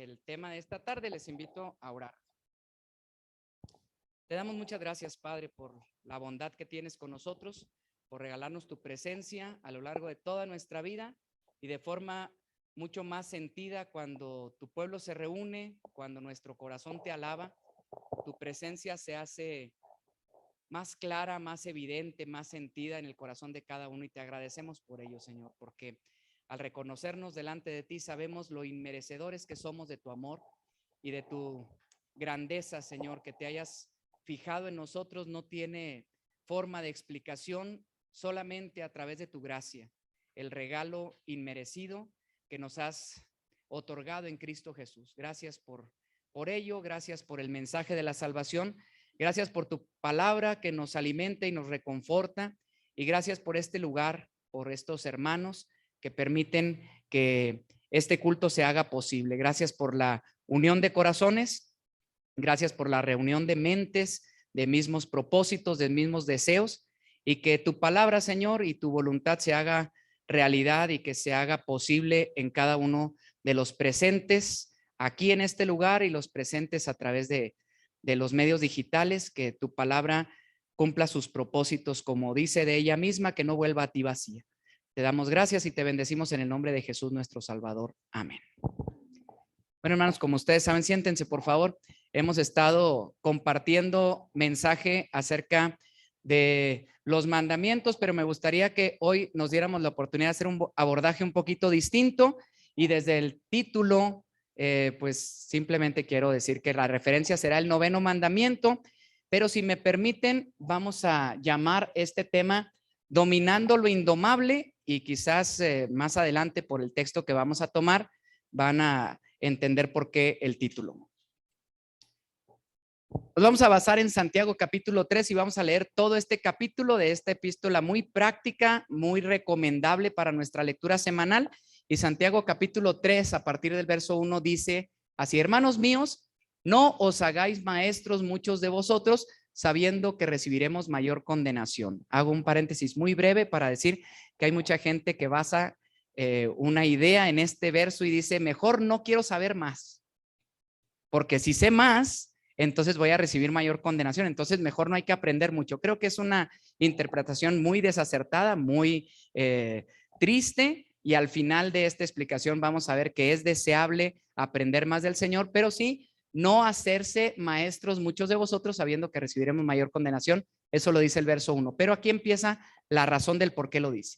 el tema de esta tarde, les invito a orar. Te damos muchas gracias, Padre, por la bondad que tienes con nosotros, por regalarnos tu presencia a lo largo de toda nuestra vida y de forma mucho más sentida cuando tu pueblo se reúne, cuando nuestro corazón te alaba, tu presencia se hace más clara, más evidente, más sentida en el corazón de cada uno y te agradecemos por ello, Señor, porque al reconocernos delante de ti sabemos lo inmerecedores que somos de tu amor y de tu grandeza, Señor, que te hayas fijado en nosotros no tiene forma de explicación, solamente a través de tu gracia, el regalo inmerecido que nos has otorgado en Cristo Jesús. Gracias por ello, gracias por el mensaje de la salvación, gracias por tu palabra que nos alimenta y nos reconforta, y gracias por este lugar, por estos hermanos que permiten que este culto se haga posible. Gracias por la unión de corazones, gracias por la reunión de mentes, de mismos propósitos, de mismos deseos, y que tu palabra, Señor, y tu voluntad se haga realidad y que se haga posible en cada uno de los presentes aquí en este lugar y los presentes a través de los medios digitales, que tu palabra cumpla sus propósitos, como dice de ella misma, que no vuelva a ti vacía. Te damos gracias y te bendecimos en el nombre de Jesús nuestro Salvador. Amén. Bueno, hermanos, como ustedes saben, siéntense, por favor. Hemos estado compartiendo mensaje acerca de los mandamientos, pero me gustaría que hoy nos diéramos la oportunidad de hacer un abordaje un poquito distinto, y desde el título, pues simplemente quiero decir que la referencia será el 9º mandamiento, pero si me permiten, vamos a llamar este tema Dominando lo Indomable, y quizás más adelante por el texto que vamos a tomar van a entender por qué el título. Nos vamos a basar en Santiago capítulo 3 y vamos a leer todo este capítulo de esta epístola muy práctica, muy recomendable para nuestra lectura semanal. Y Santiago capítulo 3 a partir del verso 1 dice así: hermanos míos, no os hagáis maestros muchos de vosotros, sabiendo que recibiremos mayor condenación. Hago un paréntesis muy breve para decir que hay mucha gente que basa una idea en este verso y dice: mejor no quiero saber más, porque si sé más, entonces voy a recibir mayor condenación, entonces mejor no hay que aprender mucho. Creo que es una interpretación muy desacertada, muy triste, y al final de esta explicación vamos a ver que es deseable aprender más del Señor, pero sí no hacerse maestros muchos de vosotros, sabiendo que recibiremos mayor condenación. Eso lo dice el verso 1, pero aquí empieza la razón del por qué lo dice.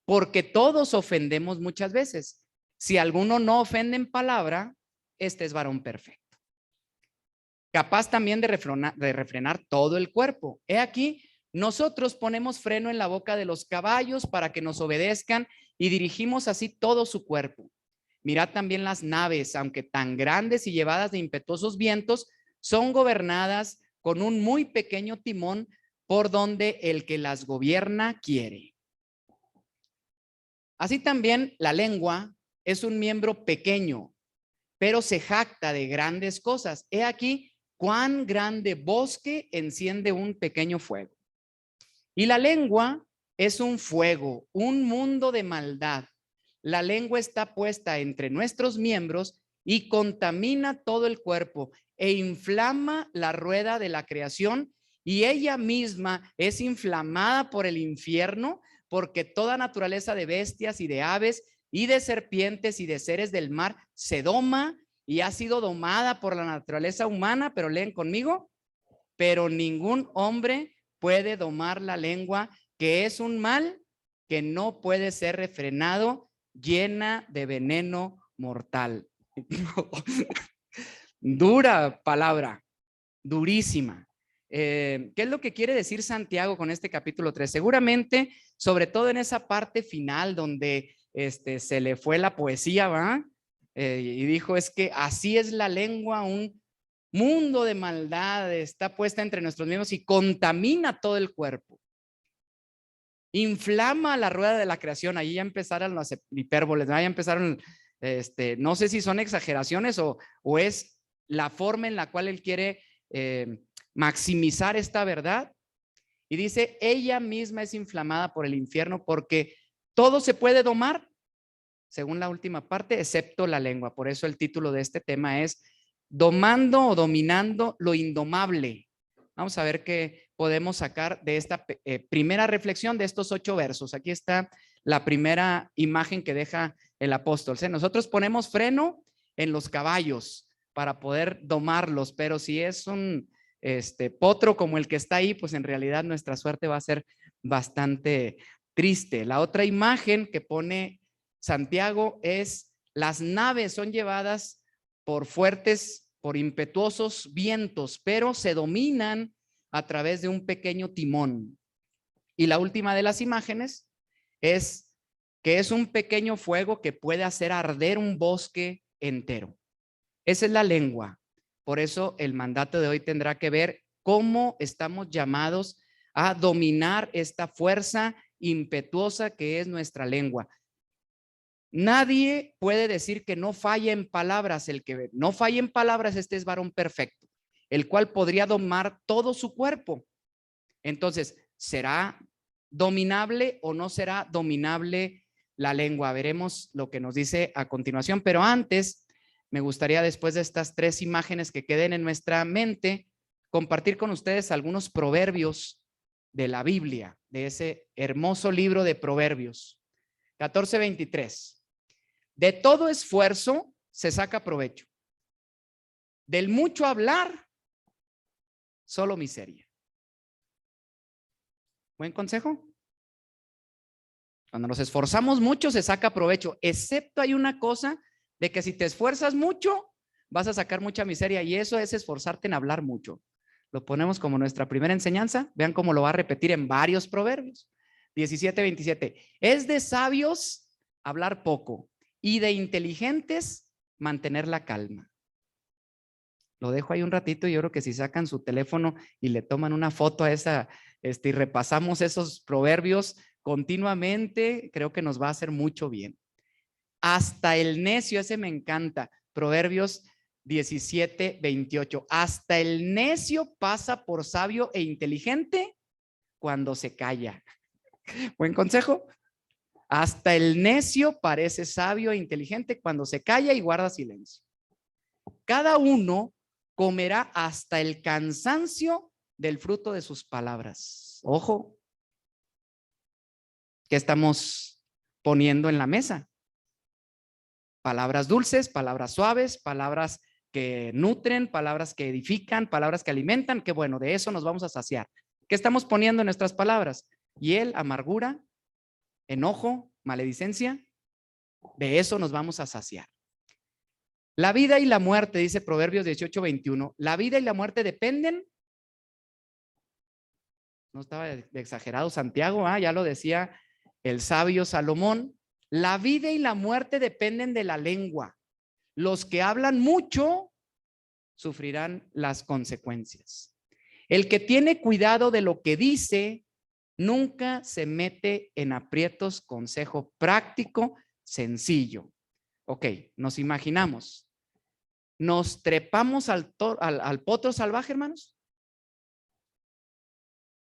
Porque todos ofendemos muchas veces. Si alguno no ofende en palabra, este es varón perfecto, capaz también de refrenar todo el cuerpo. He aquí, nosotros ponemos freno en la boca de los caballos para que nos obedezcan y dirigimos así todo su cuerpo. Mirad también las naves, aunque tan grandes y llevadas de impetuosos vientos, son gobernadas con un muy pequeño timón por donde el que las gobierna quiere. Así también la lengua es un miembro pequeño, pero se jacta de grandes cosas. He aquí cuán grande bosque enciende un pequeño fuego. Y la lengua es un fuego, un mundo de maldad. La lengua está puesta entre nuestros miembros y contamina todo el cuerpo e inflama la rueda de la creación, y ella misma es inflamada por el infierno, porque toda naturaleza de bestias y de aves y de serpientes y de seres del mar se doma y ha sido domada por la naturaleza humana. Pero leen conmigo: pero ningún hombre puede domar la lengua, que es un mal que no puede ser refrenado, llena de veneno mortal. Dura palabra, durísima. ¿Qué es lo que quiere decir Santiago con este capítulo 3? Seguramente, sobre todo en esa parte final donde se le fue la poesía, ¿va? Y dijo: es que así es la lengua, un mundo de maldad está puesta entre nuestros miembros y contamina todo el cuerpo. Inflama la rueda de la creación. Ahí ya empezaron las hipérboles, ya empezaron, no sé si son exageraciones o es la forma en la cual él quiere maximizar esta verdad. Y dice: ella misma es inflamada por el infierno, porque todo se puede domar, según la última parte, excepto la lengua. Por eso el título de este tema es Domando o dominando lo indomable. Vamos a ver qué podemos sacar de esta primera reflexión de estos 8 versos. Aquí está la primera imagen que deja el apóstol. Nosotros ponemos freno en los caballos para poder domarlos, pero si es un potro como el que está ahí, pues en realidad nuestra suerte va a ser bastante triste. La otra imagen que pone Santiago es las naves son llevadas por fuertes, por impetuosos vientos, pero se dominan a través de un pequeño timón. Y la última de las imágenes es que es un pequeño fuego que puede hacer arder un bosque entero. Esa es la lengua. Por eso el mandato de hoy tendrá que ver cómo estamos llamados a dominar esta fuerza impetuosa que es nuestra lengua. Nadie puede decir que no falla en palabras. El que no falla en palabras, este es varón perfecto, el cual podría domar todo su cuerpo. Entonces, ¿será dominable o no será dominable la lengua? Veremos lo que nos dice a continuación, pero antes me gustaría, después de estas 3 imágenes que queden en nuestra mente, compartir con ustedes algunos proverbios de la Biblia, de ese hermoso libro de Proverbios. 14:23. De todo esfuerzo se saca provecho. Del mucho hablar, solo miseria. ¿Buen consejo? Cuando nos esforzamos mucho se saca provecho, excepto hay una cosa de que si te esfuerzas mucho vas a sacar mucha miseria, y eso es esforzarte en hablar mucho. Lo ponemos como nuestra primera enseñanza. Vean cómo lo va a repetir en varios proverbios. 17:27. Es de sabios hablar poco y de inteligentes mantener la calma. Lo dejo ahí un ratito y yo creo que si sacan su teléfono y le toman una foto a esa y repasamos esos proverbios continuamente, creo que nos va a hacer mucho bien. Hasta el necio, ese me encanta. Proverbios 17:28. Hasta el necio pasa por sabio e inteligente cuando se calla. Buen consejo. Hasta el necio parece sabio e inteligente cuando se calla y guarda silencio. Cada uno comerá hasta el cansancio del fruto de sus palabras. Ojo, ¿qué estamos poniendo en la mesa? Palabras dulces, palabras suaves, palabras que nutren, palabras que edifican, palabras que alimentan. Qué bueno, de eso nos vamos a saciar. ¿Qué estamos poniendo en nuestras palabras? Hiel, amargura, enojo, maledicencia. De eso nos vamos a saciar. La vida y la muerte, dice Proverbios 18:21, la vida y la muerte dependen. No estaba de exagerado Santiago, ya lo decía el sabio Salomón. La vida y la muerte dependen de la lengua. Los que hablan mucho sufrirán las consecuencias. El que tiene cuidado de lo que dice nunca se mete en aprietos. Consejo práctico, sencillo. Ok, nos imaginamos. ¿Nos trepamos al potro salvaje, hermanos?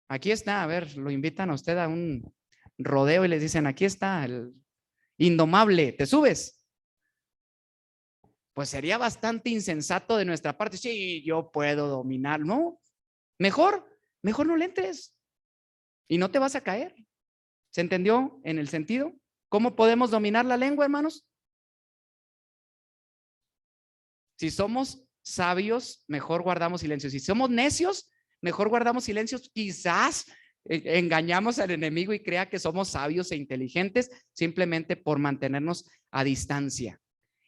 Aquí está, a ver, lo invitan a usted a un rodeo y les dicen, aquí está el indomable, ¿te subes? Pues sería bastante insensato de nuestra parte. Sí, yo puedo dominar. No, mejor no le entres y no te vas a caer. ¿Se entendió en el sentido? ¿Cómo podemos dominar la lengua, hermanos? Si somos sabios, mejor guardamos silencio. Si somos necios, mejor guardamos silencio. Quizás engañamos al enemigo y crea que somos sabios e inteligentes simplemente por mantenernos a distancia.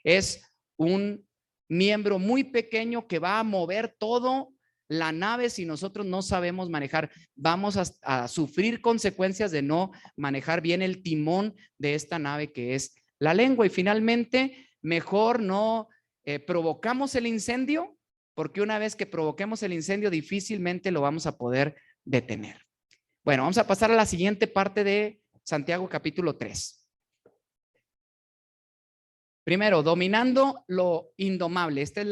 Es un miembro muy pequeño que va a mover todo la nave si nosotros no sabemos manejar. Vamos a sufrir consecuencias de no manejar bien el timón de esta nave que es la lengua. Y finalmente, mejor no provocamos el incendio, porque una vez que provoquemos el incendio difícilmente lo vamos a poder detener. Bueno, vamos a pasar a la siguiente parte de Santiago capítulo 3. Primero, dominando lo indomable. Esta es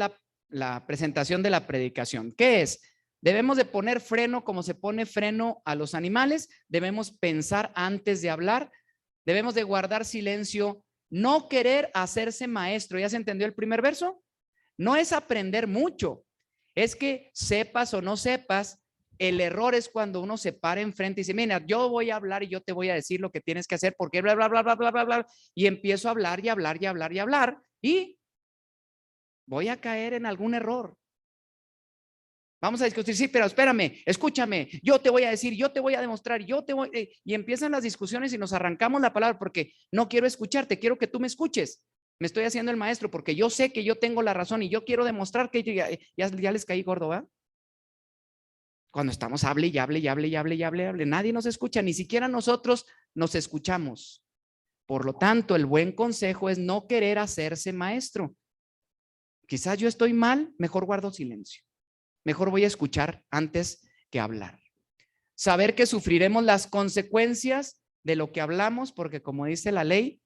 la presentación de la predicación. ¿Qué es? Debemos de poner freno como se pone freno a los animales. Debemos pensar antes de hablar. Debemos de guardar silencio no querer hacerse maestro. ¿Ya se entendió el primer verso? No es aprender mucho, es que sepas o no sepas. El error es cuando uno se para enfrente y dice, mira, yo voy a hablar y yo te voy a decir lo que tienes que hacer porque bla, bla, bla, bla, bla, bla, bla, y empiezo a hablar y hablar y hablar y hablar y voy a caer en algún error. Vamos a discutir, sí, pero espérame, escúchame, yo te voy a decir, yo te voy a demostrar, yo te voy, y empiezan las discusiones y nos arrancamos la palabra porque no quiero escucharte, quiero que tú me escuches. Me estoy haciendo el maestro porque yo sé que yo tengo la razón y yo quiero demostrar que ya les caí gordo, ¿va? Cuando estamos hable y hable y hable y hable y hable, hable, nadie nos escucha, ni siquiera nosotros nos escuchamos. Por lo tanto, el buen consejo es no querer hacerse maestro. Quizás yo estoy mal, mejor guardo silencio. Mejor voy a escuchar antes que hablar. Saber que sufriremos las consecuencias de lo que hablamos, porque como dice la ley,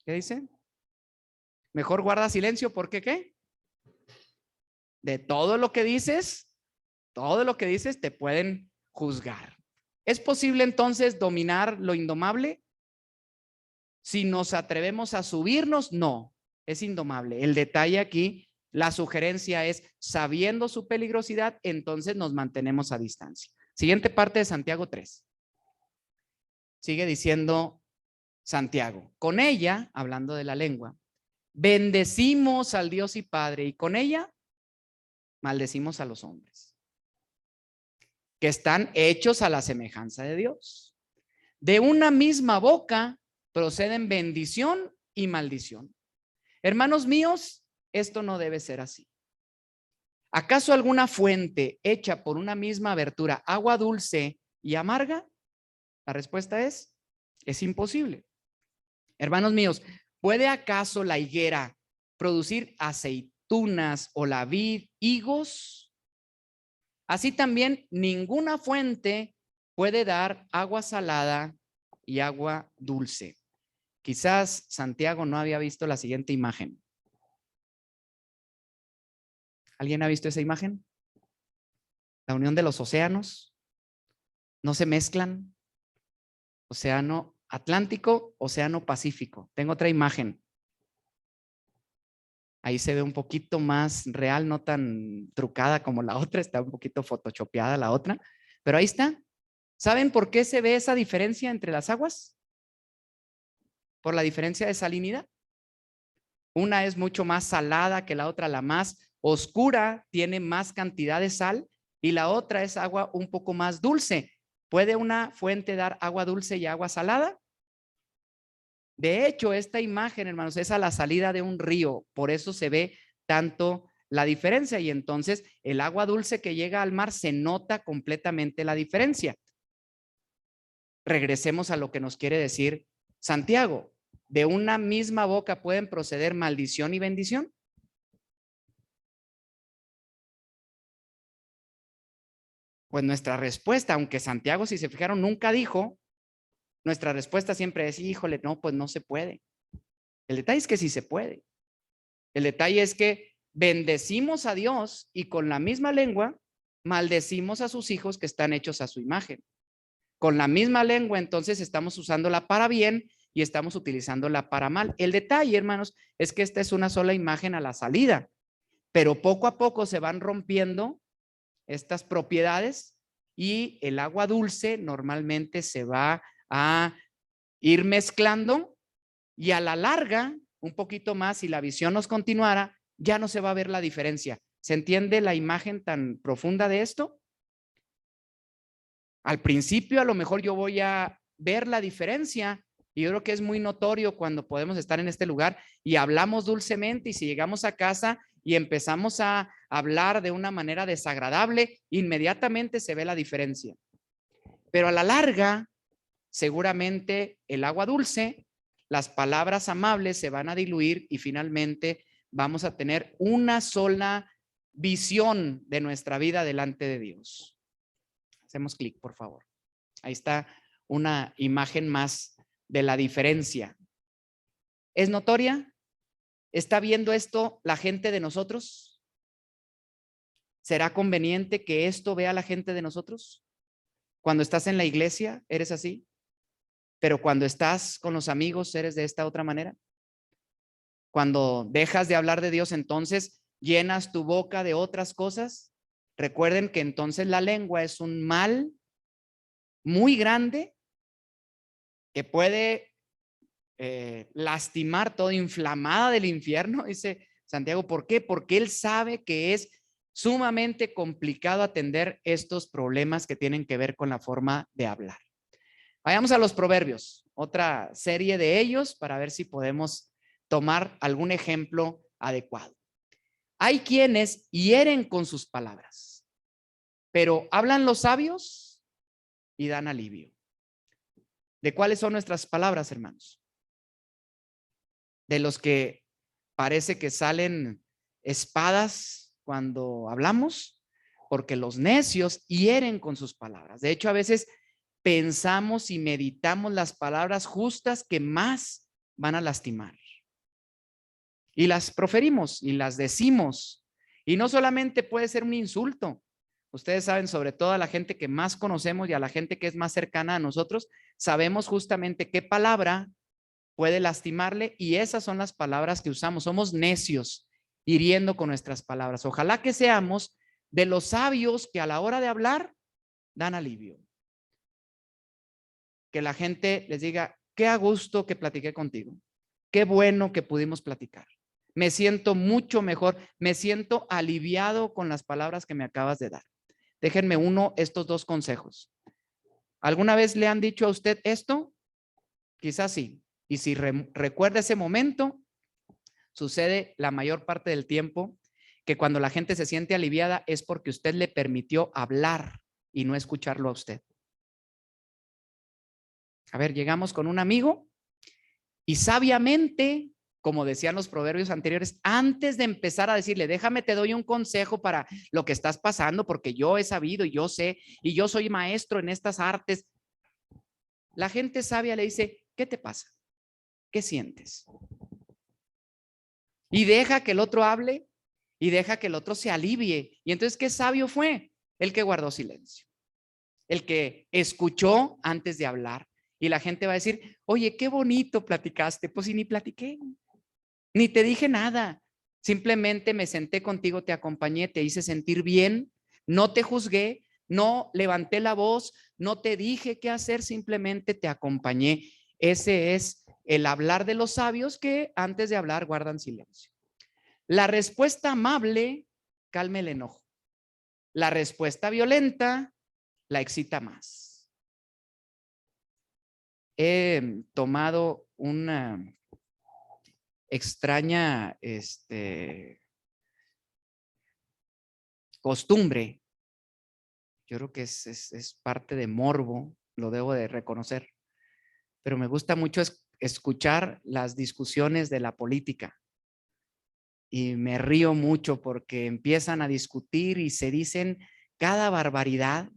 ¿qué dice? Mejor guarda silencio, porque ¿qué? De todo lo que dices te pueden juzgar. ¿Es posible entonces dominar lo indomable? Si nos atrevemos a subirnos, no, es indomable. El detalle aquí, la sugerencia es, sabiendo su peligrosidad, entonces nos mantenemos a distancia. Siguiente parte de Santiago 3. Sigue diciendo Santiago, con ella, hablando de la lengua, bendecimos al Dios y Padre, y con ella maldecimos a los hombres, que están hechos a la semejanza de Dios. De una misma boca proceden bendición y maldición. Hermanos míos, esto no debe ser así. ¿Acaso alguna fuente hecha por una misma abertura, agua dulce y amarga? La respuesta es imposible. Hermanos míos, ¿puede acaso la higuera producir aceitunas o la vid higos? Así también ninguna fuente puede dar agua salada y agua dulce. Quizás Santiago no había visto la siguiente imagen. ¿Alguien ha visto esa imagen? La unión de los océanos. No se mezclan. Océano Atlántico, Océano Pacífico. Tengo otra imagen. Ahí se ve un poquito más real, no tan trucada como la otra. Está un poquito photoshopeada la otra. Pero ahí está. ¿Saben por qué se ve esa diferencia entre las aguas? Por la diferencia de salinidad. Una es mucho más salada que la otra, la más oscura, tiene más cantidad de sal, y la otra es agua un poco más dulce. ¿Puede una fuente dar agua dulce y agua salada? De hecho, esta imagen, hermanos, es a la salida de un río, por eso se ve tanto la diferencia, y entonces el agua dulce que llega al mar se nota completamente la diferencia. Regresemos a lo que nos quiere decir Santiago. ¿De una misma boca pueden proceder maldición y bendición? Pues nuestra respuesta, aunque Santiago, si se fijaron, nunca dijo, nuestra respuesta siempre es, híjole, no, pues no se puede. El detalle es que sí se puede. El detalle es que bendecimos a Dios y con la misma lengua maldecimos a sus hijos que están hechos a su imagen. Con la misma lengua, entonces estamos usándola para bien y estamos utilizándola para mal. El detalle, hermanos, es que esta es una sola imagen a la salida, pero poco a poco se van rompiendo estas propiedades y el agua dulce normalmente se va a ir mezclando, y a la larga, un poquito más, si la visión nos continuara, ya no se va a ver la diferencia. ¿Se entiende la imagen tan profunda de esto? Al principio a lo mejor yo voy a ver la diferencia, y yo creo que es muy notorio cuando podemos estar en este lugar y hablamos dulcemente, y si llegamos a casa y empezamos a hablar de una manera desagradable, inmediatamente se ve la diferencia. Pero a la larga, seguramente el agua dulce, las palabras amables se van a diluir y finalmente vamos a tener una sola visión de nuestra vida delante de Dios. Hacemos clic, por favor. Ahí está una imagen más de la diferencia. ¿Es notoria? ¿Está viendo esto la gente de nosotros? ¿Será conveniente que esto vea la gente de nosotros? Cuando estás en la iglesia, ¿eres así? Pero cuando estás con los amigos, ¿eres de esta otra manera? Cuando dejas de hablar de Dios, entonces llenas tu boca de otras cosas. Recuerden que entonces la lengua es un mal muy grande que puede lastimar, todo inflamada del infierno, dice Santiago. ¿Por qué? Porque él sabe que es sumamente complicado atender estos problemas que tienen que ver con la forma de hablar. Vayamos a los proverbios, otra serie de ellos, para ver si podemos tomar algún ejemplo adecuado. Hay quienes hieren con sus palabras, pero hablan los sabios y dan alivio. ¿De cuáles son nuestras palabras, hermanos? De los que parece que salen espadas cuando hablamos, porque los necios hieren con sus palabras. De hecho, a veces pensamos y meditamos las palabras justas que más van a lastimar. Y las proferimos y las decimos. Y no solamente puede ser un insulto. Ustedes saben, sobre todo a la gente que más conocemos y a la gente que es más cercana a nosotros, sabemos justamente qué palabra puede lastimarle, y esas son las palabras que usamos. Somos necios, hiriendo con nuestras palabras. Ojalá que seamos de los sabios que a la hora de hablar dan alivio. Que la gente les diga, qué a gusto que platiqué contigo, qué bueno que pudimos platicar. Me siento mucho mejor, me siento aliviado con las palabras que me acabas de dar. Déjenme estos dos consejos. ¿Alguna vez le han dicho a usted esto? Quizás sí. Y si recuerda ese momento, sucede la mayor parte del tiempo que cuando la gente se siente aliviada es porque usted le permitió hablar y no escucharlo a usted. A ver, llegamos con un amigo y sabiamente, como decían los proverbios anteriores, antes de empezar a decirle, déjame, te doy un consejo para lo que estás pasando, porque yo he sabido y yo sé, y yo soy maestro en estas artes. La gente sabia le dice, ¿qué te pasa? ¿Qué sientes? Y deja que el otro hable y deja que el otro se alivie. Y entonces, ¿qué sabio fue? El que guardó silencio, el que escuchó antes de hablar. Y la gente va a decir, oye, qué bonito platicaste. Pues si ni platiqué, ni te dije nada. Simplemente me senté contigo, te acompañé, te hice sentir bien, no te juzgué, no levanté la voz, no te dije qué hacer, simplemente te acompañé. Ese es el hablar de los sabios, que antes de hablar guardan silencio. La respuesta amable calma el enojo. La respuesta violenta la excita más. He tomado una extraña costumbre. Yo creo que es parte de morbo, lo debo de reconocer, pero me gusta mucho escuchar las discusiones de la política. Y me río mucho porque empiezan a discutir y se dicen cada barbaridad,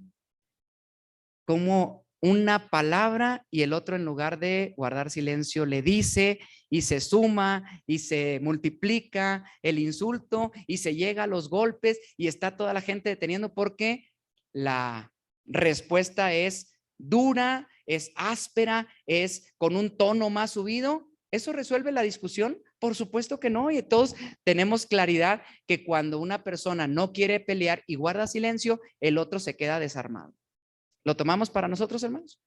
como una palabra y el otro, en lugar de guardar silencio, le dice, y se suma y se multiplica el insulto y se llega a los golpes y está toda la gente deteniendo porque la respuesta es dura, es áspera, es con un tono más subido. ¿Eso resuelve la discusión? Por supuesto que no, y todos tenemos claridad que cuando una persona no quiere pelear y guarda silencio, el otro se queda desarmado. ¿Lo tomamos para nosotros, hermanos?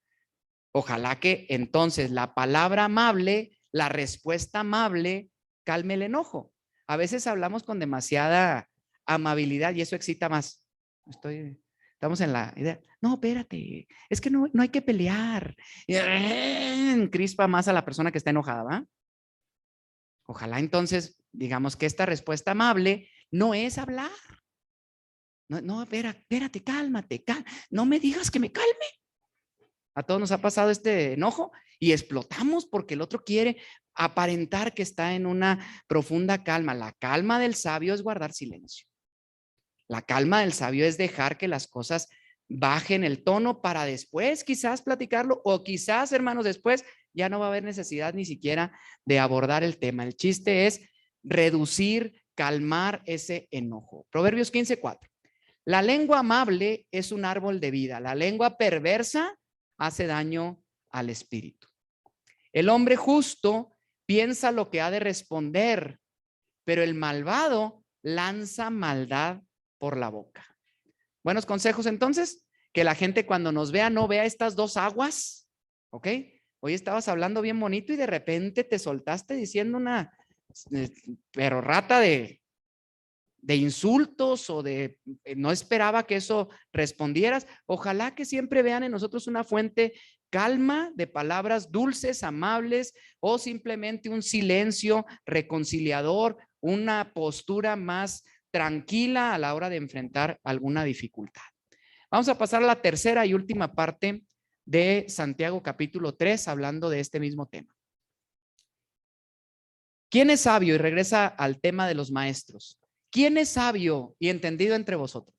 Ojalá que entonces la palabra amable, la respuesta amable, calme el enojo. A veces hablamos con demasiada amabilidad y eso excita más. Estamos en la idea, no, espérate, es que no hay que pelear. Crispa más a la persona que está enojada, ¿va? Ojalá entonces, digamos que esta respuesta amable no es hablar. No, espérate, cálmate, no me digas que me calme. A todos nos ha pasado este enojo y explotamos porque el otro quiere aparentar que está en una profunda calma. La calma del sabio es guardar silencio. La calma del sabio es dejar que las cosas bajen el tono para después quizás platicarlo, o quizás, hermanos, después ya no va a haber necesidad ni siquiera de abordar el tema. El chiste es reducir, calmar ese enojo. Proverbios 15:4. La lengua amable es un árbol de vida. La lengua perversa hace daño al espíritu. El hombre justo piensa lo que ha de responder, pero el malvado lanza maldad por la boca. Buenos consejos entonces, que la gente cuando nos vea no vea estas dos aguas, ¿ok? Hoy estabas hablando bien bonito y de repente te soltaste diciendo una perorrata de insultos o de no esperaba que eso respondieras. Ojalá que siempre vean en nosotros una fuente calma de palabras dulces, amables, o simplemente un silencio reconciliador, una postura más tranquila a la hora de enfrentar alguna dificultad. Vamos a pasar a la tercera y última parte de Santiago capítulo 3, hablando de este mismo tema. ¿Quién es sabio? Y regresa al tema de los maestros. ¿Quién es sabio y entendido entre vosotros?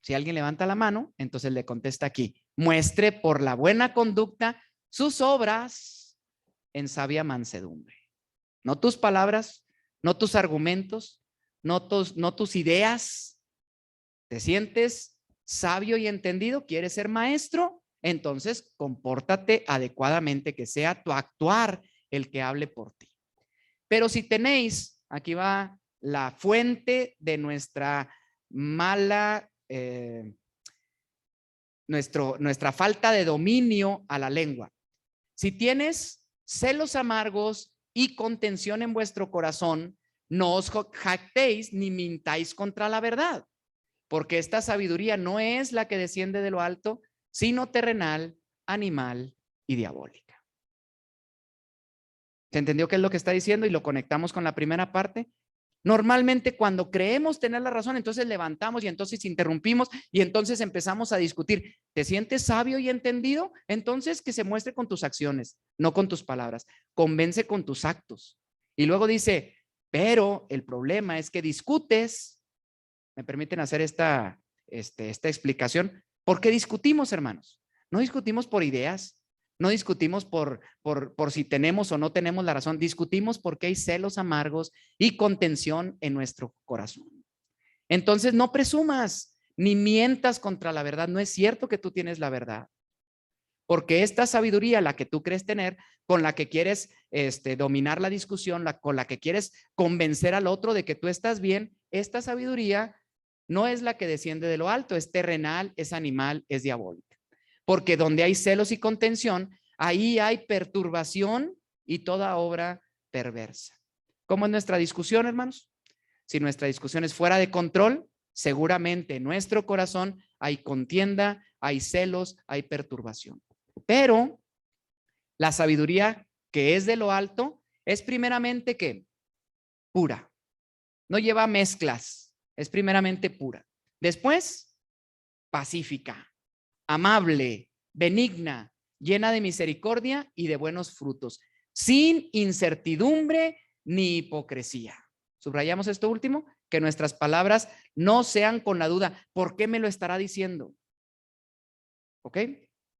Si alguien levanta la mano, entonces le contesta aquí: muestre por la buena conducta sus obras en sabia mansedumbre. No tus palabras, no tus argumentos, no tus ideas. ¿Te sientes sabio y entendido? ¿Quieres ser maestro? Entonces compórtate adecuadamente, que sea tu actuar el que hable por ti. Pero si tenéis, aquí va la fuente de nuestra mala, nuestra falta de dominio a la lengua. Si tienes celos amargos y contención en vuestro corazón, no os jactéis ni mintáis contra la verdad, porque esta sabiduría no es la que desciende de lo alto, sino terrenal, animal y diabólica. ¿Se entendió qué es lo que está diciendo? Y lo conectamos con la primera parte. Normalmente cuando creemos tener la razón, entonces levantamos y entonces interrumpimos y entonces empezamos a discutir. ¿Te sientes sabio y entendido? Entonces que se muestre con tus acciones, no con tus palabras. Convence con tus actos. Y luego dice, pero el problema es que discutes. ¿Me permiten hacer esta explicación? ¿Por qué discutimos, hermanos? No discutimos por ideas. No discutimos por si tenemos o no tenemos la razón. Discutimos porque hay celos amargos y contención en nuestro corazón. Entonces no presumas ni mientas contra la verdad. No es cierto que tú tienes la verdad. Porque esta sabiduría, la que tú crees tener, con la que quieres dominar la discusión, con la que quieres convencer al otro de que tú estás bien, esta sabiduría no es la que desciende de lo alto, es terrenal, es animal, es diabólica. Porque donde hay celos y contención, ahí hay perturbación y toda obra perversa. ¿Cómo es nuestra discusión, hermanos? Si nuestra discusión es fuera de control, seguramente en nuestro corazón hay contienda, hay celos, hay perturbación. Pero la sabiduría que es de lo alto es primeramente ¿qué? Pura. No lleva mezclas, es primeramente pura. Después, pacífica, amable, benigna, llena de misericordia y de buenos frutos, sin incertidumbre ni hipocresía. Subrayamos esto último, que nuestras palabras no sean con la duda, ¿por qué me lo estará diciendo? ¿Ok?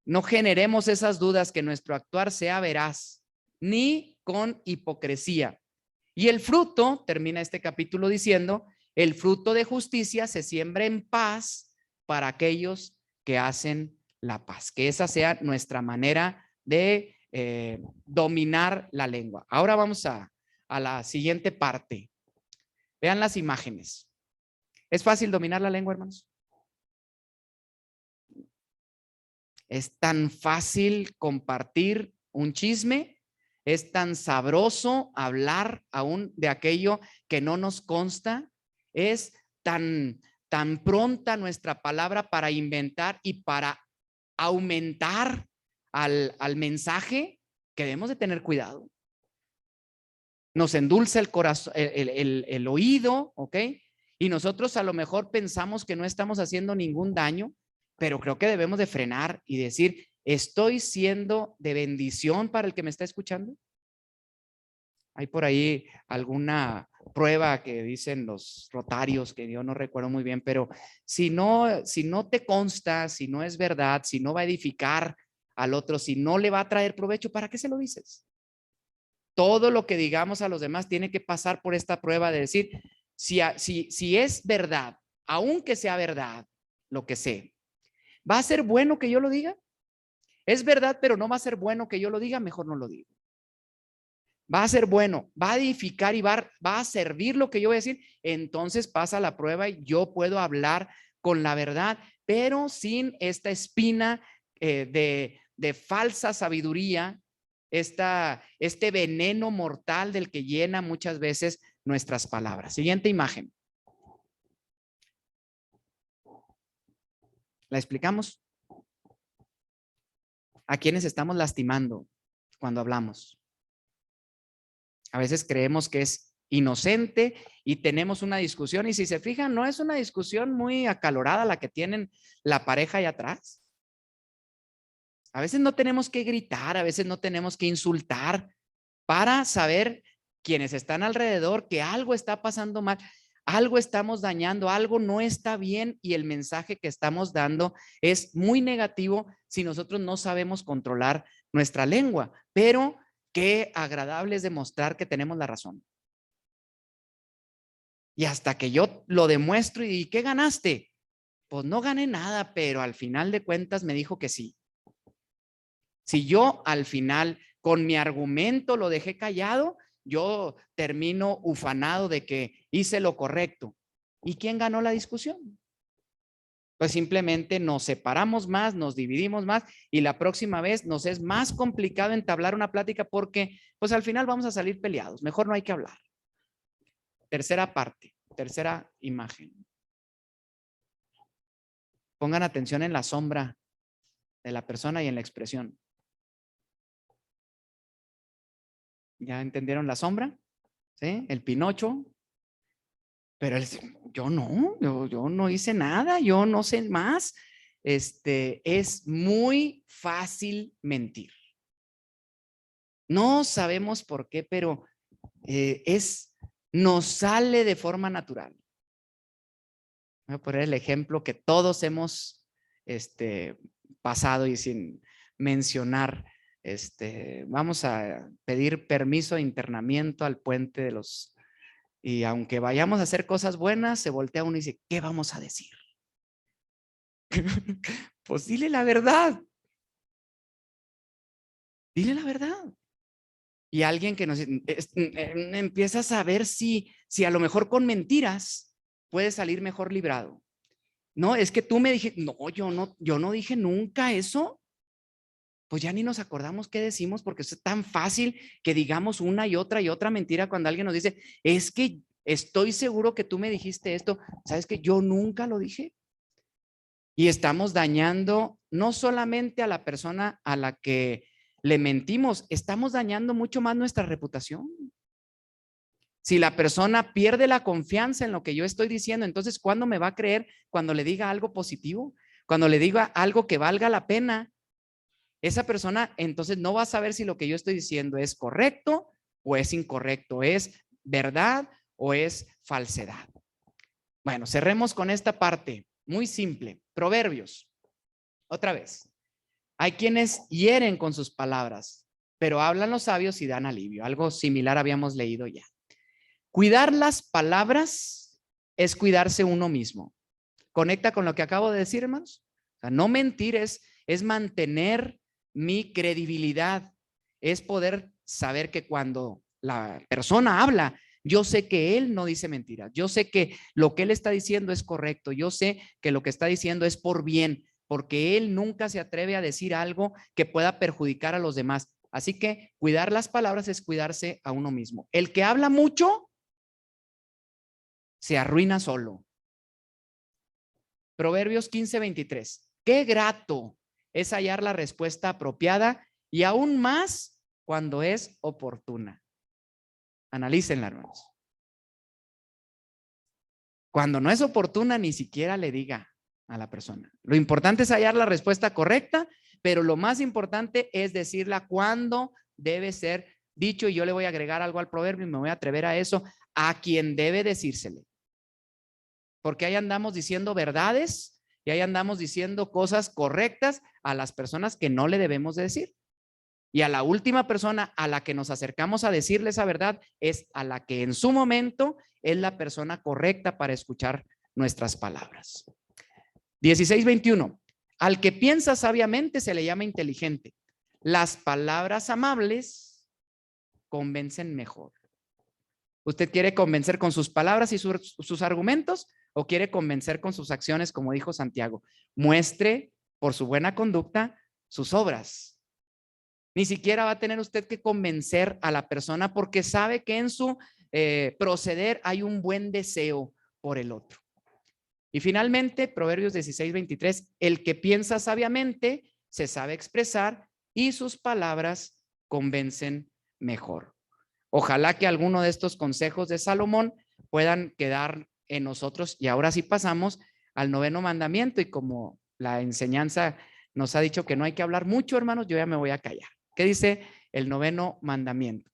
No generemos esas dudas, que nuestro actuar sea veraz, ni con hipocresía. Y el fruto, termina este capítulo diciendo, el fruto de justicia se siembra en paz para aquellos que hacen la paz. Que esa sea nuestra manera de dominar la lengua. Ahora vamos a la siguiente parte. Vean las imágenes. ¿Es fácil dominar la lengua, hermanos? Es tan fácil compartir un chisme, es tan sabroso hablar aún de aquello que no nos consta, es tan pronta nuestra palabra para inventar y para aumentar al mensaje, que debemos de tener cuidado. Nos endulza el corazón, el oído, ¿ok? Y nosotros a lo mejor pensamos que no estamos haciendo ningún daño, pero creo que debemos de frenar y decir, ¿estoy siendo de bendición para el que me está escuchando? Hay por ahí alguna prueba que dicen los rotarios, que yo no recuerdo muy bien, pero si no te consta, si no es verdad, si no va a edificar al otro, si no le va a traer provecho, ¿para qué se lo dices? Todo lo que digamos a los demás tiene que pasar por esta prueba de decir, si es verdad, aunque sea verdad, lo que sé, ¿va a ser bueno que yo lo diga? es verdad, pero no va a ser bueno que yo lo diga, mejor no lo digo. Va a ser bueno, va a edificar y va a servir lo que yo voy a decir, entonces pasa la prueba y yo puedo hablar con la verdad, pero sin esta espina de falsa sabiduría, este veneno mortal del que llena muchas veces nuestras palabras. Siguiente imagen. ¿La explicamos? ¿A quiénes estamos lastimando cuando hablamos? A veces creemos que es inocente y tenemos una discusión, y si se fijan, no es una discusión muy acalorada la que tienen la pareja allá atrás. A veces no tenemos que gritar, a veces no tenemos que insultar para saber quienes están alrededor que algo está pasando mal, algo estamos dañando, algo no está bien, y el mensaje que estamos dando es muy negativo si nosotros no sabemos controlar nuestra lengua. Pero qué agradable es demostrar que tenemos la razón. Y hasta que yo lo demuestro, ¿y qué ganaste? Pues no gané nada, pero al final de cuentas me dijo que sí. Si yo al final con mi argumento lo dejé callado, yo termino ufanado de que hice lo correcto. ¿Y quién ganó la discusión? Pues simplemente nos separamos más, nos dividimos más, y la próxima vez nos es más complicado entablar una plática porque pues al final vamos a salir peleados. Mejor no hay que hablar. Tercera parte, tercera imagen. Pongan atención en la sombra de la persona y en la expresión. ¿Ya entendieron la sombra? ¿Sí? El Pinocho. Pero él, yo no hice nada, yo no sé más. Es muy fácil mentir. No sabemos por qué, pero nos sale de forma natural. Voy a poner el ejemplo que todos hemos pasado, y sin mencionar, vamos a pedir permiso de internamiento al puente de los, y aunque vayamos a hacer cosas buenas, se voltea uno y dice, ¿qué vamos a decir? Pues dile la verdad. Dile la verdad. Y alguien que nos empieza a saber si a lo mejor con mentiras puede salir mejor librado. No, es que tú me dijiste, no, yo no dije nunca eso. Pues ya ni nos acordamos qué decimos, porque es tan fácil que digamos una y otra mentira cuando alguien nos dice, es que estoy seguro que tú me dijiste esto. ¿Sabes que yo nunca lo dije? Y estamos dañando no solamente a la persona a la que le mentimos, estamos dañando mucho más nuestra reputación. Si la persona pierde la confianza en lo que yo estoy diciendo, entonces, ¿cuándo me va a creer cuando le diga algo positivo? Cuando le diga algo que valga la pena, esa persona entonces no va a saber si lo que yo estoy diciendo es correcto o es incorrecto, es verdad o es falsedad. Bueno, cerremos con esta parte muy simple. Proverbios. Otra vez. Hay quienes hieren con sus palabras, pero hablan los sabios y dan alivio. Algo similar habíamos leído ya. Cuidar las palabras es cuidarse uno mismo. ¿Conecta con lo que acabo de decir, hermanos? O sea, no mentir es mantener mi credibilidad, es poder saber que cuando la persona habla, yo sé que él no dice mentiras, yo sé que lo que él está diciendo es correcto, yo sé que lo que está diciendo es por bien, porque él nunca se atreve a decir algo que pueda perjudicar a los demás. Así que cuidar las palabras es cuidarse a uno mismo. El que habla mucho se arruina solo. Proverbios 15:23. Qué grato es hallar la respuesta apropiada, y aún más cuando es oportuna. Analícenla, hermanos. Cuando no es oportuna, ni siquiera le diga a la persona. Lo importante es hallar la respuesta correcta, pero lo más importante es decirla cuando debe ser dicho. Y yo le voy a agregar algo al proverbio y me voy a atrever a eso, a quien debe decírsele. Porque ahí andamos diciendo verdades y ahí andamos diciendo cosas correctas a las personas que no le debemos de decir. Y a la última persona a la que nos acercamos a decirle esa verdad es a la que en su momento es la persona correcta para escuchar nuestras palabras. 16:21. Al que piensa sabiamente se le llama inteligente. Las palabras amables convencen mejor. ¿Usted quiere convencer con sus palabras y sus argumentos o quiere convencer con sus acciones, como dijo Santiago? Muestre por su buena conducta sus obras. Ni siquiera va a tener usted que convencer a la persona porque sabe que en su proceder hay un buen deseo por el otro. Y finalmente, Proverbios 16:23, el que piensa sabiamente se sabe expresar y sus palabras convencen mejor. Ojalá que alguno de estos consejos de Salomón puedan quedar en nosotros. Y ahora sí pasamos al 9º mandamiento, y como la enseñanza nos ha dicho que no hay que hablar mucho, hermanos, yo ya me voy a callar. ¿Qué dice el 9º mandamiento?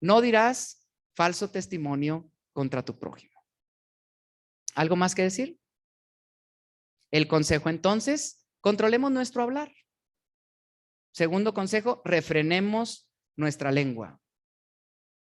No dirás falso testimonio contra tu prójimo. ¿Algo más que decir? El consejo entonces, controlemos nuestro hablar. Segundo consejo, refrenemos nuestra lengua.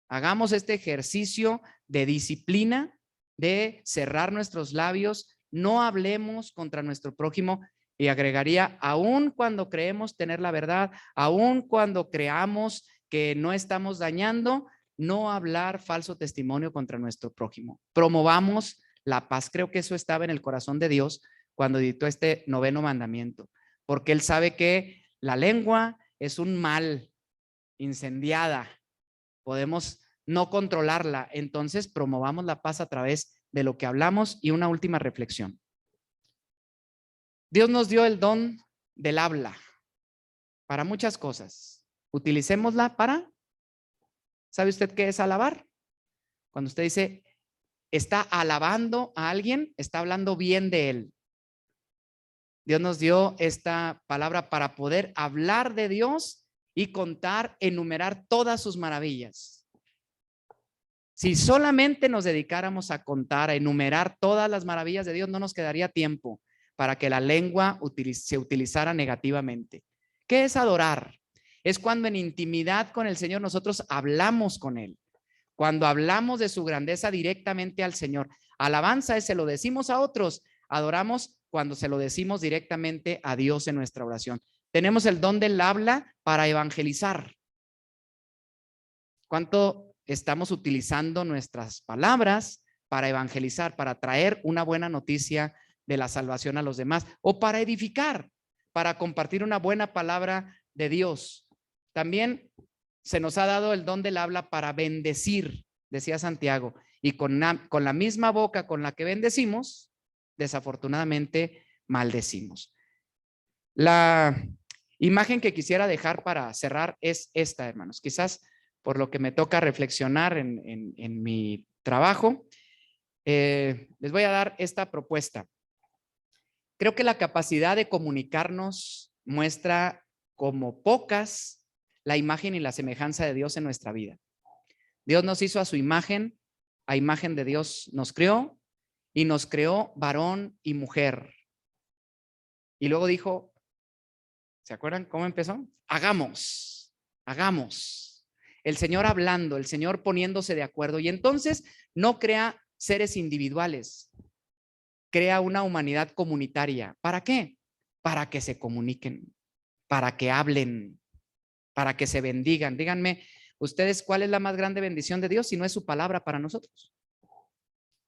Hagamos este ejercicio de disciplina, de cerrar nuestros labios, no hablemos contra nuestro prójimo, y agregaría, aun cuando creemos tener la verdad, aun cuando creamos que no estamos dañando, no hablar falso testimonio contra nuestro prójimo. Promovamos la paz. Creo que eso estaba en el corazón de Dios cuando dictó este 9º mandamiento, porque Él sabe que la lengua es un mal, incendiada. Podemos no controlarla. Entonces promovamos la paz a través de lo que hablamos. Y una última reflexión. Dios nos dio el don del habla para muchas cosas. Utilicémosla para, ¿sabe usted qué es alabar? Cuando usted dice, está alabando a alguien, está hablando bien de él. Dios nos dio esta palabra para poder hablar de Dios y contar, enumerar todas sus maravillas. Si solamente nos dedicáramos a contar, a enumerar todas las maravillas de Dios, no nos quedaría tiempo para que la lengua se utilizara negativamente. ¿Qué es adorar? Es cuando en intimidad con el Señor nosotros hablamos con Él. Cuando hablamos de su grandeza directamente al Señor. Alabanza es se lo decimos a otros. Adoramos cuando se lo decimos directamente a Dios en nuestra oración. Tenemos el don del habla para evangelizar. ¿Cuánto estamos utilizando nuestras palabras para evangelizar, para traer una buena noticia de la salvación a los demás, o para edificar, para compartir una buena palabra de Dios? También se nos ha dado el don del habla para bendecir, decía Santiago, y con la misma boca con la que bendecimos, desafortunadamente maldecimos. La imagen que quisiera dejar para cerrar es esta, hermanos. Quizás por lo que me toca reflexionar en mi trabajo, les voy a dar esta propuesta. Creo que la capacidad de comunicarnos muestra como pocas la imagen y la semejanza de Dios en nuestra vida. Dios nos hizo a su imagen, a imagen de Dios nos creó, y nos creó varón y mujer. Y luego dijo, ¿se acuerdan cómo empezó? Hagamos, hagamos. El Señor hablando, el Señor poniéndose de acuerdo. Y entonces no crea seres individuales, crea una humanidad comunitaria. ¿Para qué? Para que se comuniquen, para que hablen, para que se bendigan. Díganme ustedes, ¿cuál es la más grande bendición de Dios si no es su palabra para nosotros?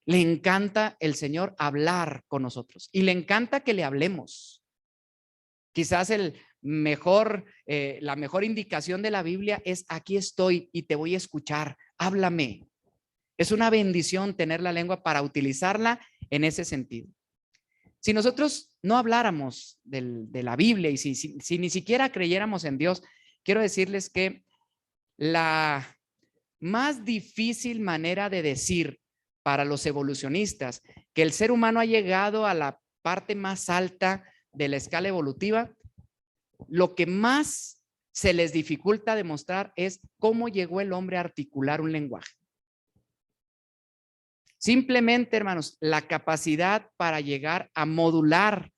Le encanta el Señor hablar con nosotros y le encanta que le hablemos. Quizás la mejor indicación de la Biblia es: aquí estoy y te voy a escuchar, háblame. Es una bendición tener la lengua para utilizarla en ese sentido. Si nosotros no habláramos de la Biblia y si ni siquiera creyéramos en Dios, quiero decirles que la más difícil manera de decir para los evolucionistas que el ser humano ha llegado a la parte más alta de la escala evolutiva, lo que más se les dificulta demostrar es cómo llegó el hombre a articular un lenguaje. Simplemente, hermanos, la capacidad para llegar a modular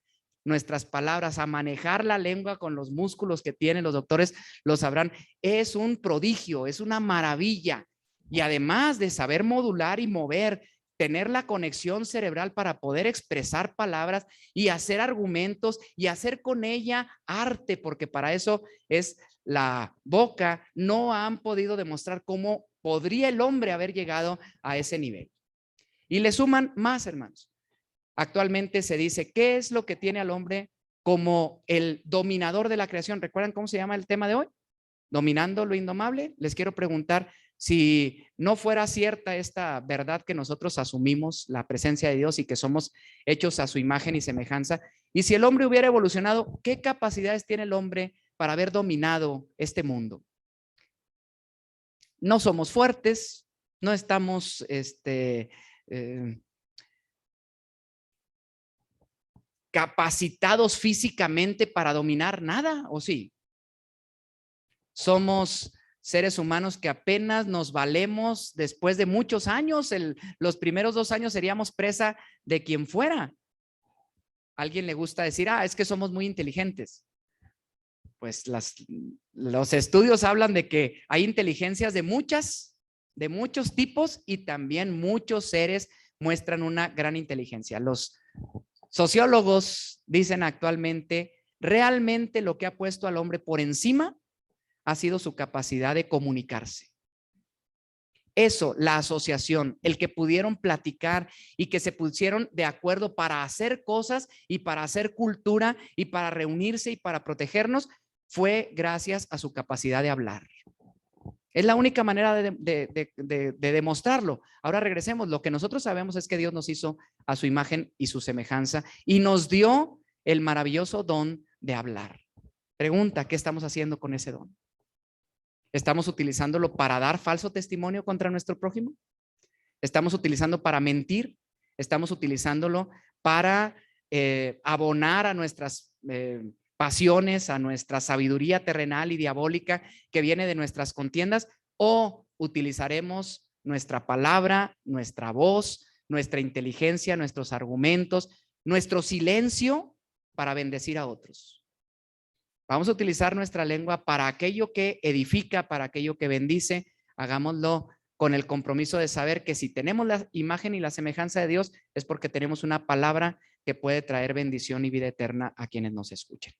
nuestras palabras, a manejar la lengua con los músculos que tienen, los doctores lo sabrán, es un prodigio, es una maravilla. Y además de saber modular y mover tener la conexión cerebral para poder expresar palabras y hacer argumentos y hacer con ella arte, porque para eso es la boca. No han podido demostrar cómo podría el hombre haber llegado a ese nivel. Y le suman más, hermanos. Actualmente se dice, ¿qué es lo que tiene al hombre como el dominador de la creación? ¿Recuerdan cómo se llama el tema de hoy? Dominando lo indomable. Les quiero preguntar, si no fuera cierta esta verdad que nosotros asumimos la presencia de Dios y que somos hechos a su imagen y semejanza, y si el hombre hubiera evolucionado, ¿qué capacidades tiene el hombre para haber dominado este mundo? No somos fuertes, no estamos capacitados físicamente para dominar nada, ¿o sí? Somos seres humanos que apenas nos valemos después de muchos años. Los primeros 2 años seríamos presa de quien fuera. A alguien le gusta decir, es que somos muy inteligentes. Pues los estudios hablan de que hay inteligencias de muchos tipos, y también muchos seres muestran una gran inteligencia. Los sociólogos dicen actualmente, realmente lo que ha puesto al hombre por encima ha sido su capacidad de comunicarse. Eso, la asociación, el que pudieron platicar y que se pusieron de acuerdo para hacer cosas y para hacer cultura y para reunirse y para protegernos, fue gracias a su capacidad de hablar. Es la única manera de demostrarlo. Ahora regresemos. Lo que nosotros sabemos es que Dios nos hizo a su imagen y su semejanza y nos dio el maravilloso don de hablar. Pregunta, ¿qué estamos haciendo con ese don? ¿Estamos utilizándolo para dar falso testimonio contra nuestro prójimo? ¿Estamos utilizando para mentir? ¿Estamos utilizándolo para abonar a nuestras pasiones, a nuestra sabiduría terrenal y diabólica que viene de nuestras contiendas? ¿O utilizaremos nuestra palabra, nuestra voz, nuestra inteligencia, nuestros argumentos, nuestro silencio para bendecir a otros? Vamos a utilizar nuestra lengua para aquello que edifica, para aquello que bendice. Hagámoslo con el compromiso de saber que si tenemos la imagen y la semejanza de Dios, es porque tenemos una palabra que puede traer bendición y vida eterna a quienes nos escuchen.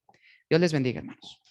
Dios les bendiga, hermanos.